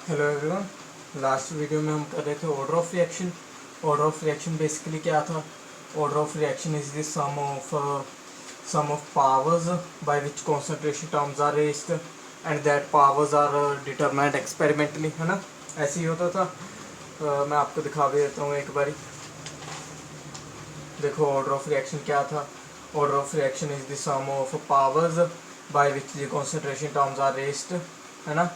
Hello everyone. Last video में हम कर रहे थे order of reaction. Order of reaction basically क्या था? Order of reaction is the sum of powers by which concentration terms are raised and that powers are determined experimentally, है ना? ऐसे ही होता था। मैं आपको दिखा भी देता हूँ एक बारी। देखो ऑर्डर ऑफ रिएक्शन क्या था। Order of reaction is the sum of powers by which the concentration terms are raised, है ना?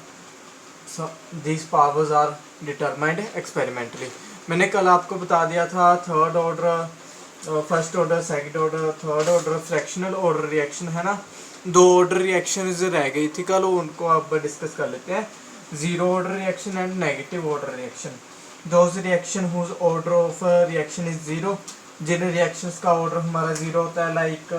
these powers are determined experimentally। मैंने कल आपको बता दिया था third order, first order, second order, third order fractional order reaction, है ना? दो ऑर्डर रिएक्शन रह गई थी कल, उनको अब डिस्कस कर लेते हैं। Zero order reaction and negative order reaction. Those reaction whose order of reaction is zero, जिन रिएक्शंस का ऑर्डर हमारा जीरो होता है, लाइक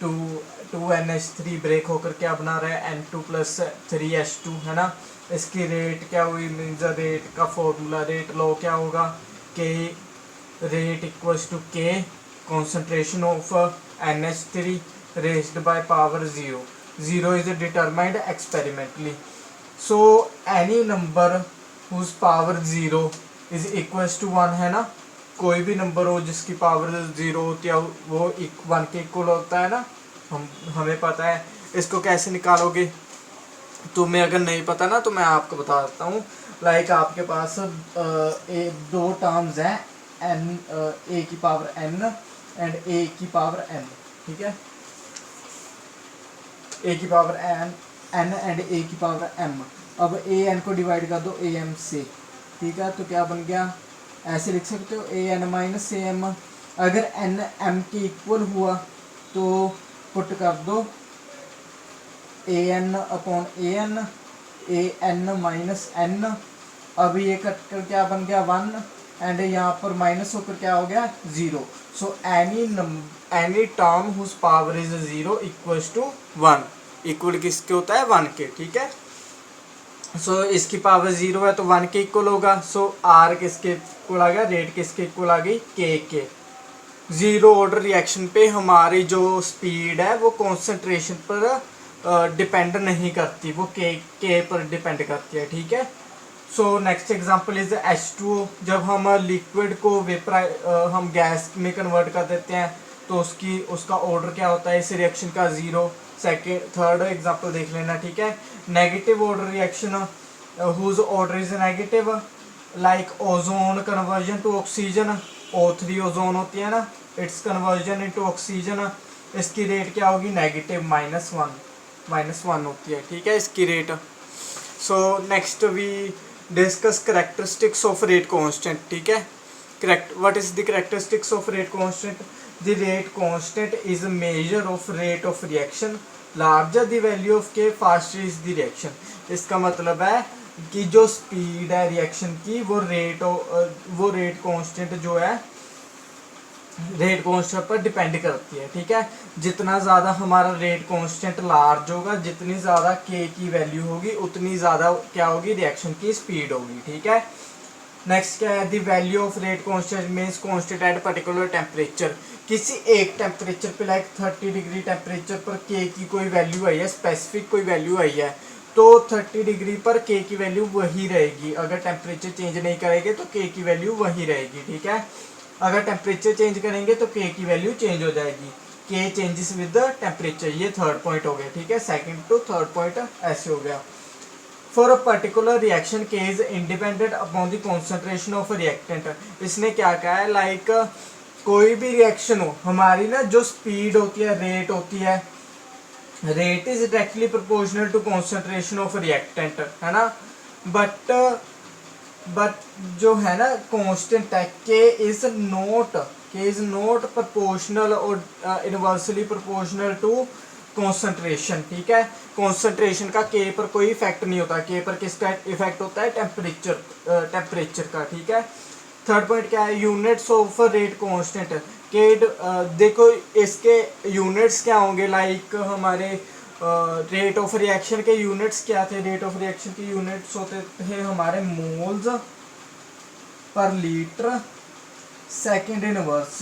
टू NH3 ब्रेक होकर क्या बना रहा है N2+3H2, है ना? इसकी रेट क्या हुई, मीन्स रेट का फॉर्मूला, रेट लॉ क्या होगा, k rate equals to k concentration of NH3 raised by power zero. Zero is determined experimentally. So any number whose power zero is equals to 1, है ना? कोई भी number हो जिसकी power zero होती है वो 1 के इक्वल होता है ना? हमें पता है। इसको कैसे निकालोगे? तुम्हें अगर नहीं पता ना तो मैं आपको बता देता हूँ। लाइक आपके पास दो टर्म्स हैं, एन ए की पावर एन एंड ए की पावर एन, ठीक है? ए की पावर एन एंड ए की पावर एम। अब ए एन को डिवाइड कर दो ए एम से, ठीक है? तो क्या बन गया? ऐसे लिख सकते हो A N minus A M. अगर एन एम के इक्वल हुआ तो पुट कर दो A N upon A N minus N. अब ये कट कर क्या बन गया 1 एंड यहाँ पर माइनस होकर क्या हो गया 0। So any term whose power is 0 equals to 1। Equal किसके होता है? 1 के, ठीक है? सो इसकी पावर 0 है तो 1 के इक्वल होगा। सो आर किसके इक्वल आ गया? रेट किसके इक्वल आ गई? के। जीरो ऑर्डर रिएक्शन पे हमारी जो स्पीड है वो कॉन्सेंट्रेशन पर डिपेंड नहीं करती, वो के पर डिपेंड करती है, ठीक है? So next example is H2O। जब हम लिक्विड को हम गैस में कन्वर्ट कर देते हैं तो उसका ऑर्डर क्या होता है इस रिएक्शन का? 0। सेकेंड थर्ड एग्जांपल देख लेना, ठीक है? Negative order reaction whose order is negative, like ozone conversion to oxygen. O3 ozone होती है ना, इट्स कन्वर्जन इनटू ऑक्सीजन। इसकी रेट क्या होगी? नेगेटिव -1 होती है, ठीक है, इसकी rate. So next we discuss characteristics of rate constant, ठीक है? What is the characteristics of rate constant? The rate constant is a measure of rate of reaction, larger the value of k faster is the reaction. इसका मतलब है कि जो speed है reaction की वो रेट कांस्टेंट जो है रेट कांस्टेंट पर डिपेंड करती है, ठीक है? जितना ज़्यादा हमारा रेट कांस्टेंट लार्ज होगा, जितनी ज़्यादा के की वैल्यू होगी उतनी ज़्यादा क्या होगी? रिएक्शन की स्पीड होगी, ठीक है? नेक्स्ट क्या है? The value of rate constant means constant at particular temperature. किसी एक टेम्परेचर पे लाइक 30 डिग्री टेम्परेचर पर के की कोई वैल्यू आई है, स्पेसिफिक कोई वैल्यू आई है, तो 30 डिग्री पर के की वैल्यू वही रहेगी। अगर टेम्परेचर चेंज नहीं करेंगे तो के की वैल्यू वही रहेगी, ठीक है? अगर टेम्परेचर चेंज करेंगे तो के की वैल्यू चेंज हो जाएगी। के चेंजेस विद द टेम्परेचर, ये थर्ड पॉइंट हो गया, ठीक है? सेकंड टू थर्ड पॉइंट ऐसे हो गया। फॉर अ पर्टिकुलर रिएक्शन के is independent upon the concentration of reactant. इसने क्या कहा है? लाइक कोई भी रिएक्शन हो, हमारी ना जो स्पीड होती है, रेट होती है, rate is directly proportional to concentration of reactant, है ना? बट जो है ना कांस्टेंट है, के इज नॉट प्रोपोर्शनल और इनवर्सली प्रोपोर्शनल टू कॉन्सेंट्रेशन, ठीक है? कॉन्सेंट्रेशन का के पर कोई इफेक्ट नहीं होता। के पर किसका इफेक्ट होता है? टेम्परेचर का, ठीक है? थर्ड पॉइंट क्या है? यूनिट्स ऑफ रेट कांस्टेंट के देखो इसके यूनिट्स क्या होंगे? लाइक हमारे रेट ऑफ रिएक्शन के यूनिट्स क्या थे? रेट ऑफ रिएक्शन के यूनिट्स होते थे हमारे moles per litre second inverse.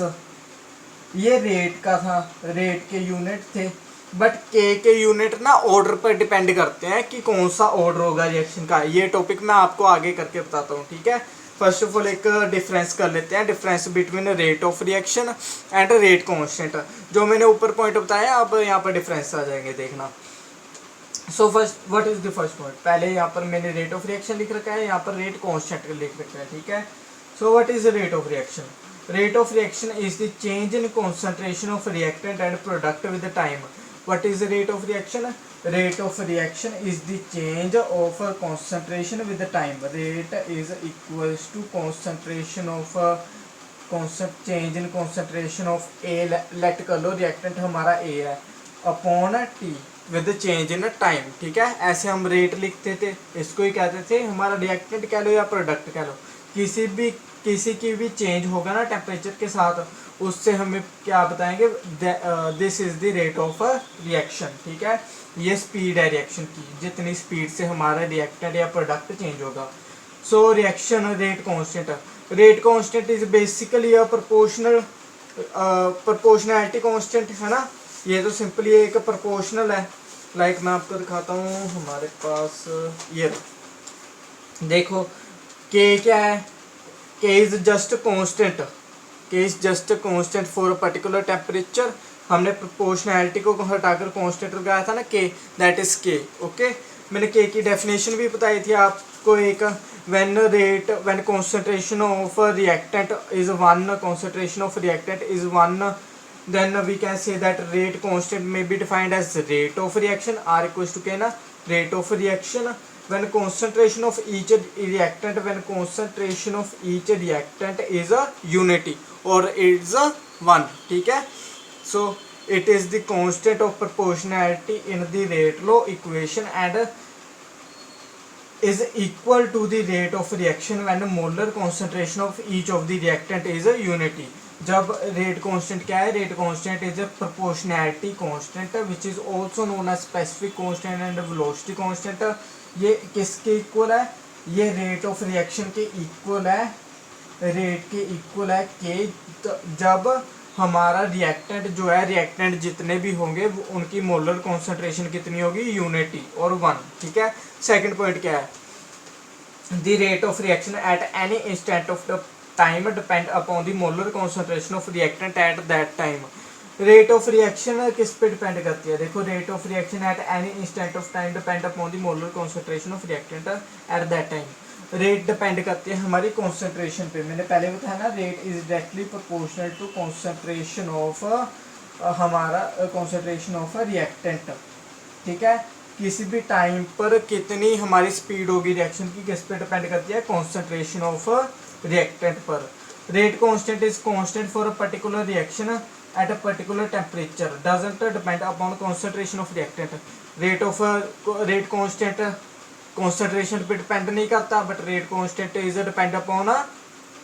ये रेट का था, रेट के यूनिट थे। बट के यूनिट ना ऑर्डर पर डिपेंड करते हैं कि कौन सा ऑर्डर होगा रिएक्शन का। ये टॉपिक मैं आपको आगे करके बताता हूँ, ठीक है। फर्स्ट ऑफ ऑल एक डिफरेंस कर लेते हैं, difference between rate of reaction and rate constant. जो मैंने ऊपर पॉइंट बताया अब यहाँ पर डिफरेंस आ जाएंगे, देखना। So first what is the first point, पहले यहाँ पर मैंने रेट ऑफ रिएक्शन लिख रखा है, यहाँ पर रेट कांस्टेंट लिख रखा है, ठीक है। So what is rate of reaction? Rate of reaction is the change in concentration of reactant and product with the time. What is the rate of reaction? Rate of reaction is the change of concentration with the time. Rate is equals to concentration of change in concentration of A, let कर लो reactant हमारा A है, upon T with the change in time, ठीक है। ऐसे हम rate लिखते थे, इसको ही कहते थे हमारा रिएक्टेंट कह लो या प्रोडक्ट कह लो, किसी की भी चेंज होगा ना टेम्परेचर के साथ, उससे हमें क्या बताएंगे, this is the rate of reaction, ठीक है। ये स्पीड है रिएक्शन की, जितनी स्पीड से हमारा रिएक्टेंट या प्रोडक्ट चेंज होगा। So reaction rate constant is basically a proportionality constant, है ना। ये तो सिंपली एक प्रोपोर्शनल है। लाइक मैं आपको दिखाता हूँ, हमारे पास ये देखो के क्या है, K is just constant, K is just constant for a particular temperature। हमने प्रोपोर्शनैलिटी को हटाकर कांस्टेंट लगाया था ना K, that is K, okay. मैंने K की डेफिनेशन भी बताई थी आपको एक, when concentration of reactant is 1, concentration of reactant is 1, then we can say that rate constant may be defined as rate of reaction, R equals to K ना, rate of reaction when concentration of each reactant is a unity or is a 1, ठीक है। so it is the constant of proportionality in the rate law equation and is equal to the rate of reaction when molar concentration of each of the reactant is a unity। जब rate constant क्या है, rate constant is a proportionality constant which is also known as specific constant and velocity constant. ये किसके equal है, ये rate of reaction के equal है, rate के इक्वल है के, जब हमारा रिएक्टेंट जो है, रिएक्टेंट जितने भी होंगे उनकी मोलर कॉन्सेंट्रेशन कितनी होगी, यूनिटी और 1, ठीक है। सेकंड पॉइंट क्या है, the rate of reaction at any instant of the time depend upon the molar concentration of reactant at that time. Rate of reaction किस पे डिपेंड करती है, देखो rate of reaction at any instant of time depend upon the molar concentration of reactant at that time. Rate depend करती है हमारी concentration पे, मैंने पहले बताया ना, rate is directly proportional to concentration of हमारा कॉन्सेंट्रेशन ऑफ रिएक्टेंट, ठीक है। किसी भी टाइम पर कितनी हमारी स्पीड होगी रिएक्शन की, किस पे डिपेंड करती है, कॉन्सेंट्रेशन ऑफ रिएक्टेंट पर। Rate constant is constant for a particular reaction at a particular temperature, doesn't depend upon concentration of reactant। rate constant concentration पे डिपेंड नहीं करता, but rate constant is depend upon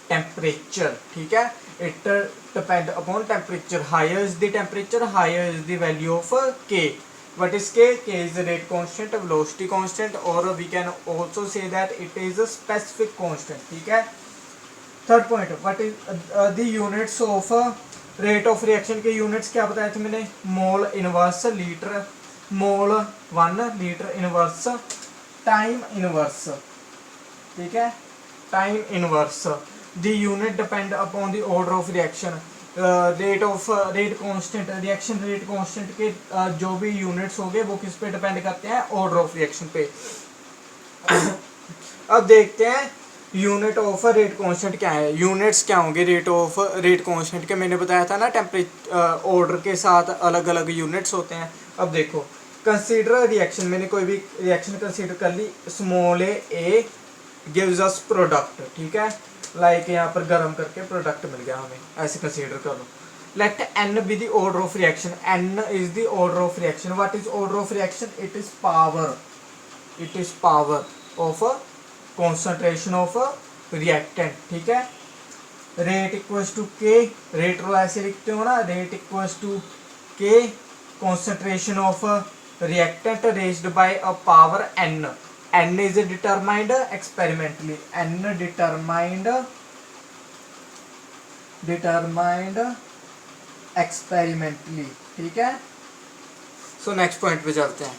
temperature, ठीक है। It depend upon temperature, higher is the temperature higher is the value of K। what is K? K is the rate constant, velocity constant, or we can also say that it is a specific constant, ठीक है। Third point, what is the units of rate of reaction के units क्या बताया था मैंने, मोल inverse, litre, मोल 1 litre inverse, time inverse, ठीक है, time inverse. The unit depend upon the order of reaction. Rate constant, reaction rate constant के जो भी यूनिट्स होंगे वो किस पे डिपेंड करते हैं, ऑर्डर ऑफ रिएक्शन पे। अब देखते हैं यूनिट ऑफ रेट कांस्टेंट क्या है, यूनिट्स क्या होंगे रेट कांस्टेंट के, मैंने बताया था ना टेम्परेचर ऑर्डर के साथ अलग अलग यूनिट्स होते हैं। अब देखो, कंसीडर रिएक्शन, मैंने कोई भी रिएक्शन कंसीडर कर ली, small a gives us product, ठीक है। लाइक यहाँ पर गर्म करके प्रोडक्ट मिल गया हमें, ऐसे कंसीडर कर लो। Let n be the order of reaction, n is the order of reaction. What is order of reaction, it is power of concentration of reactant, ठीक है। Rate equals to k, rate रो ऐसे लिखते हो ना, rate equals to k concentration of reactant raised by a power n। n is determined experimentally, n determined experimentally, ठीक है। So next point पे चलते हैं.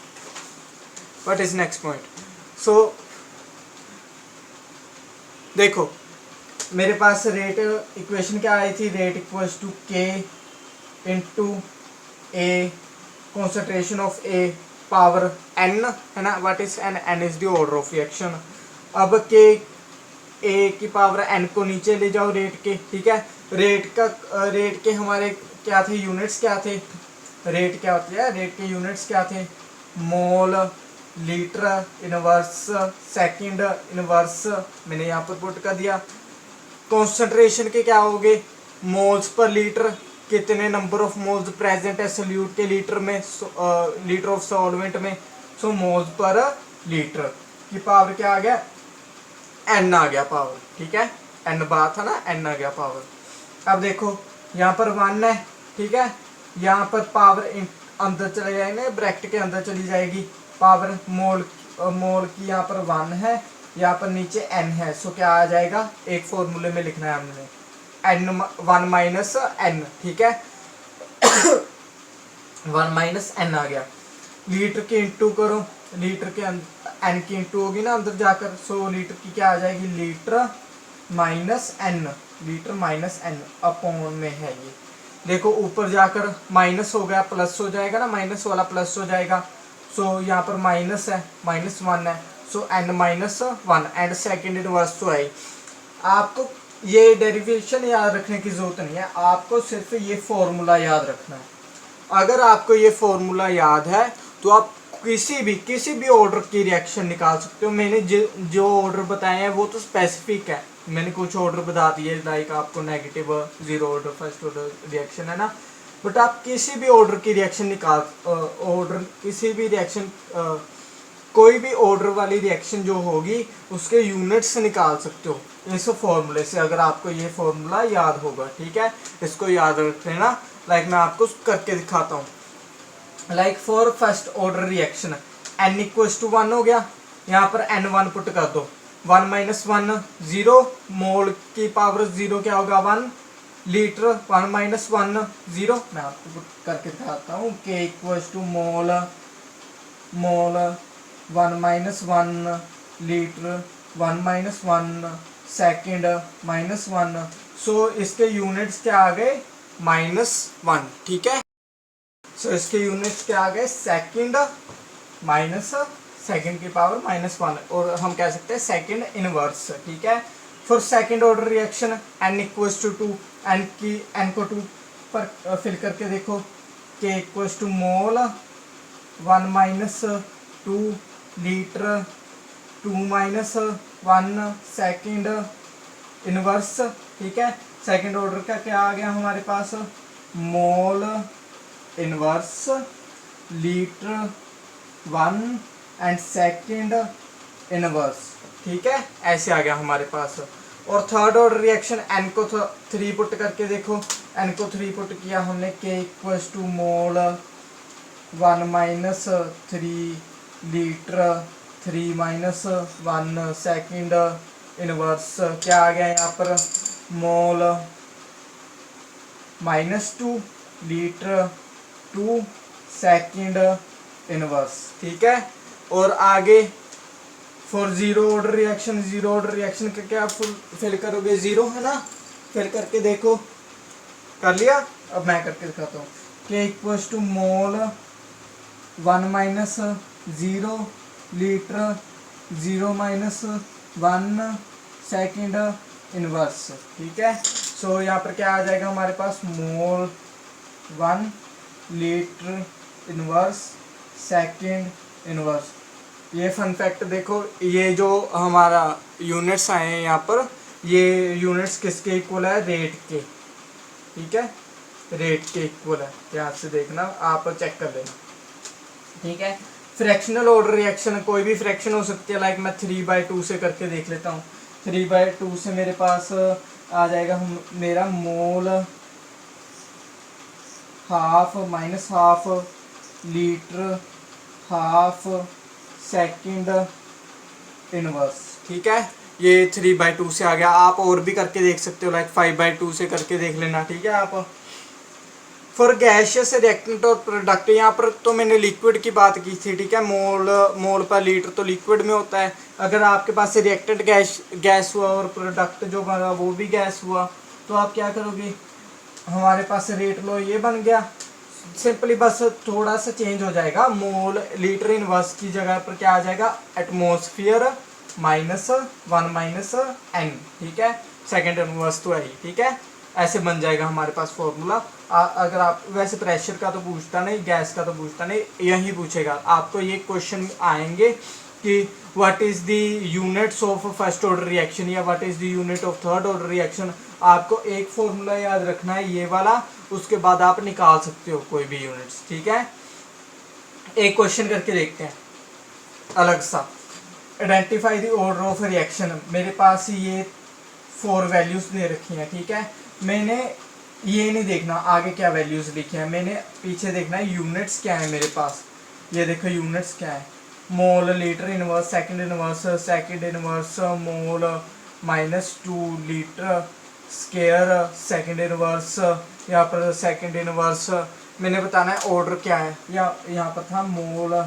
What is next point? So देखो मेरे पास रेट इक्वेशन क्या आई थी, rate equals to k into a concentration of a power n, है ना. What is n? N is the order of reaction. अब के ए की पावर एन को नीचे ले जाओ रेट के, ठीक है. रेट के हमारे क्या थे यूनिट्स, क्या थे रेट क्या होती है, रेट के यूनिट्स क्या थे, मोल, लीटर इनवर्स, सेकंड इनवर्स, मैंने यहाँ पर पुट कर दिया. कॉन्सेंट्रेशन के क्या हो गए, मोल्स पर लीटर, कितने नंबर ऑफ मोल्स प्रेजेंट है सोल्यूट के लीटर में, लीटर ऑफ सॉल्वेंट में. सो मोल्स पर लीटर की पावर क्या आ गया, एन आ गया पावर, ठीक है. एन बात था ना, एन आ गया पावर. अब देखो यहाँ पर 1 है, ठीक है. यहाँ पर पावर अंदर चले जाएंगे, ब्रैकेट के अंदर चली जाएगी पावर. मोल की यहाँ पर 1 है, यहाँ पर नीचे एन है. सो क्या आ जाएगा, एक फॉर्मूले में लिखना है हमने, एन 1 माइनस एन, ठीक है. 1 माइनस एन आ गया. लीटर के इंटू करो, लीटर के एन की इंटू होगी ना अंदर जाकर. सो लीटर की क्या आ जाएगी, litre minus n, litre minus n upon में है ये. देखो ऊपर जाकर माइनस हो गया, प्लस हो जाएगा ना, माइनस वाला प्लस हो जाएगा. सो यहाँ पर माइनस है, -1 है. सो एन -1 एंड सेकेंड इनवर्स तो है. आपको ये डेरिवेशन याद रखने की जरूरत नहीं है, आपको सिर्फ ये फॉर्मूला याद रखना है. अगर आपको ये फॉर्मूला याद है तो आप किसी भी ऑर्डर की रिएक्शन निकाल सकते हो. मैंने जो ऑर्डर बताए हैं वो तो स्पेसिफिक है, मैंने कुछ ऑर्डर बता दिए, लाइक आपको negative, zero order, first order reaction, है ना. बट आप किसी भी ऑर्डर की रिएक्शन किसी भी रिएक्शन, कोई भी ऑर्डर वाली रिएक्शन जो होगी उसके यूनिट्स निकाल सकते हो इस फॉर्मूले से, अगर आपको ये फॉर्मूला याद होगा, ठीक है. इसको याद रख लेना. लाइक मैं आपको करके दिखाता हूँ. Like for first order reaction n equals to 1 हो गया, यहाँ पर n1 पुट कर दो. 1 माइनस 1 0, मोल की पावर 0 क्या होगा 1, लीटर 1 माइनस 1 0. मैं आपको पुट करके दिखाता हूँ. k equals to mole 1 minus 1, litre 1 minus 1, second -1. So इसके यूनिट्स क्या आ गए, -1, ठीक है. सो इसके यूनिट्स क्या आ गए, सेकेंड माइनस सेकेंड की पावर -1, और हम कह सकते हैं सेकेंड इनवर्स, ठीक है. For second order reaction n equals to 2, n को 2 पर फिल करके देखो. k equals to mole 1 minus 2, litre 2 minus 1, second inverse, ठीक है. सेकेंड ऑर्डर का क्या आ गया हमारे पास, mole inverse, litre 1 and second inverse, ठीक है. ऐसे आ गया हमारे पास. और थर्ड ऑर्डर रिएक्शन n को 3 पुट करके देखो. n को 3 पुट किया हमने, k equals to mole 1 minus 3, litre 3 minus 1, second inverse. क्या आ गया यहाँ पर, मोल -2, लीटर 2, सेकेंड इनवर्स, ठीक है. और आगे फॉर जीरो ऑर्डर रिएक्शन का क्या फिल करोगे, 0 है ना. फिल करके देखो, कर लिया. अब मैं करके दिखाता हूँ. k equals to mole 1 minus 0, litre 0 minus 1, second inverse, ठीक है. सो यहाँ पर क्या आ जाएगा हमारे पास, mole 1, litre inverse, second inverse. ये फन फैक्ट देखो, ये जो हमारा यूनिट्स आए हैं यहाँ पर, ये यूनिट्स किसके इक्वल है, रेट के, ठीक है. रेट के इक्वल है, ध्यान से देखना, आप चेक कर लेना, ठीक है. फ्रैक्शनल ऑर्डर रिएक्शन कोई भी फ्रैक्शन हो सकती है. लाइक मैं 3/2 से करके देख लेता हूँ. 3/2 से मेरे पास आ जाएगा मेरा mole half minus half, litre half, second inverse, ठीक है. ये 3/2 से आ गया. आप और भी करके देख सकते हो, लाइक 5/2 से करके देख लेना, ठीक है. आप फॉर गैशियस रिएक्टेंट और प्रोडक्ट, यहाँ पर तो मैंने लिक्विड की बात की थी, ठीक है, मोल पर लीटर तो लिक्विड में होता है। अगर आपके पास रिएक्टेंट गैस हुआ और प्रोडक्ट जो बना वो भी गैस हुआ, तो आप क्या करोगे, हमारे पास रेट लो ये बन गया, सिंपली बस थोड़ा सा चेंज हो जाएगा, मोल लीटर इनवर्स की जगह पर क्या आ जाएगा, एटमोसफियर -1 - n, ठीक है, सेकेंड इनवर्स तो है ही, ठीक है, ऐसे बन जाएगा हमारे पास फॉर्मूला। अगर आप वैसे प्रेशर का तो पूछता नहीं, गैस का तो पूछता नहीं, यही पूछेगा आपको, ये क्वेश्चन आएंगे कि what is the units of first order reaction या what is the unit of third order reaction. आपको एक फॉर्मूला याद रखना है ये वाला, उसके बाद आप निकाल सकते हो कोई भी यूनिट्स, ठीक है। एक क्वेश्चन करके देखते हैं अलग सा, identify the order of reaction. मेरे पास ये 4 वैल्यूज दे रखी हैं, ठीक है, मैंने ये नहीं देखना आगे क्या वैल्यूज लिखी हैं, मैंने पीछे देखना है यूनिट्स क्या है मेरे पास। ये देखो यूनिट्स क्या है, मोल, लीटर इनवर्स, सेकंड इनवर्स, मोल, -2 लीटर स्केयर, सेकंड इनवर्स, यहाँ पर सेकंड इनवर्स। मैंने बताना है ऑर्डर क्या है, या यहाँ पर था मोल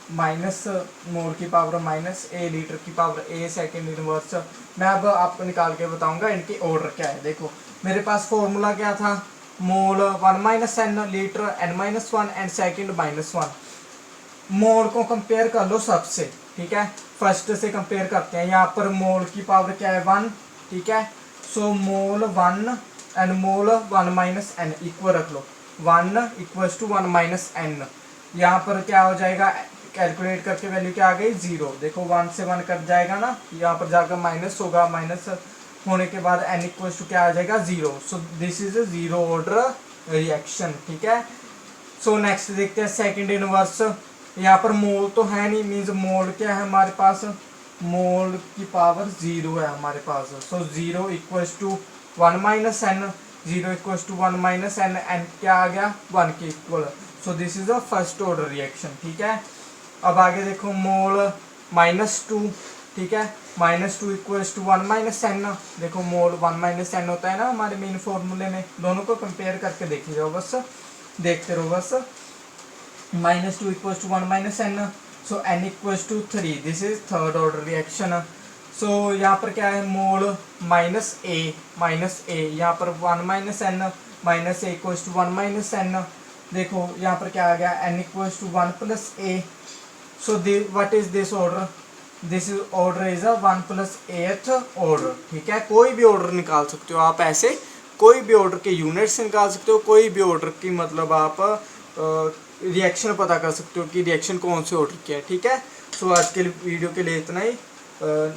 मोल की पावर -a, लीटर की पावर a, सेकंड इनवर्स। मैं अब आपको निकाल के बताऊंगा इनकी ऑर्डर क्या है। देखो मेरे पास फॉर्मूला क्या था, मोल 1 - n, litre n-1 and second -1। मोल को कंपेयर कर लो सबसे, ठीक है, फर्स्ट से कंपेयर करते हैं। यहाँ पर मोल की पावर क्या है 1, ठीक है, सो मोल 1 एंड मोल 1 - n इक्वल रख लो, 1 = 1 - n। यहाँ पर क्या हो जाएगा, कैलकुलेट करके वैल्यू क्या आ गई 0। देखो 1 से 1 कट जाएगा ना, यहाँ पर जाकर माइनस होगा, माइनस होने के बाद n = क्या आ जाएगा 0। So this is 0 order reaction, ठीक है। सो नेक्स्ट देखते हैं सेकंड इनवर्स। यहाँ पर मोल तो है नहीं, मीन्स मोल क्या है हमारे पास, मोल की पावर 0 है हमारे पास। सो 0 = 1 - n, 0 = 1 - n, n क्या आ गया 1 के equal. So this is a first order reaction, ठीक है। अब आगे देखो मोल -2, ठीक है, -2 = 1 - n। देखो मोल 1 - n होता है ना हमारे मेन फॉर्मूले में, दोनों को कंपेयर करके देखी जाओ, बस देखते रहो बस। -2 = 1 - n, so n = 3, this is third order reaction. So यहाँ पर क्या है, मोल -a, यहाँ पर 1 - n, -a = 1 - n। देखो यहाँ पर क्या आ गया, n = 1 + a। So what is this order, this order is 1 + 8th order, ठीक है। कोई भी ऑर्डर निकाल सकते हो आप, ऐसे कोई भी ऑर्डर के यूनिट्स निकाल सकते हो, कोई भी ऑर्डर की मतलब आप रिएक्शन पता कर सकते हो कि रिएक्शन कौन से ऑर्डर की है, ठीक है। सो आज के वीडियो के लिए इतना ही।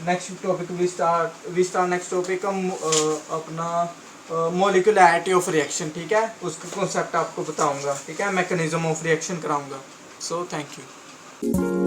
Next topic we start next topic हम अपना मॉलिक्यूलैरिटी ऑफ रिएक्शन, ठीक है, उसका कॉन्सेप्ट आपको बताऊंगा, ठीक है, मैकेनिज्म ऑफ रिएक्शन कराऊंगा। So thank you.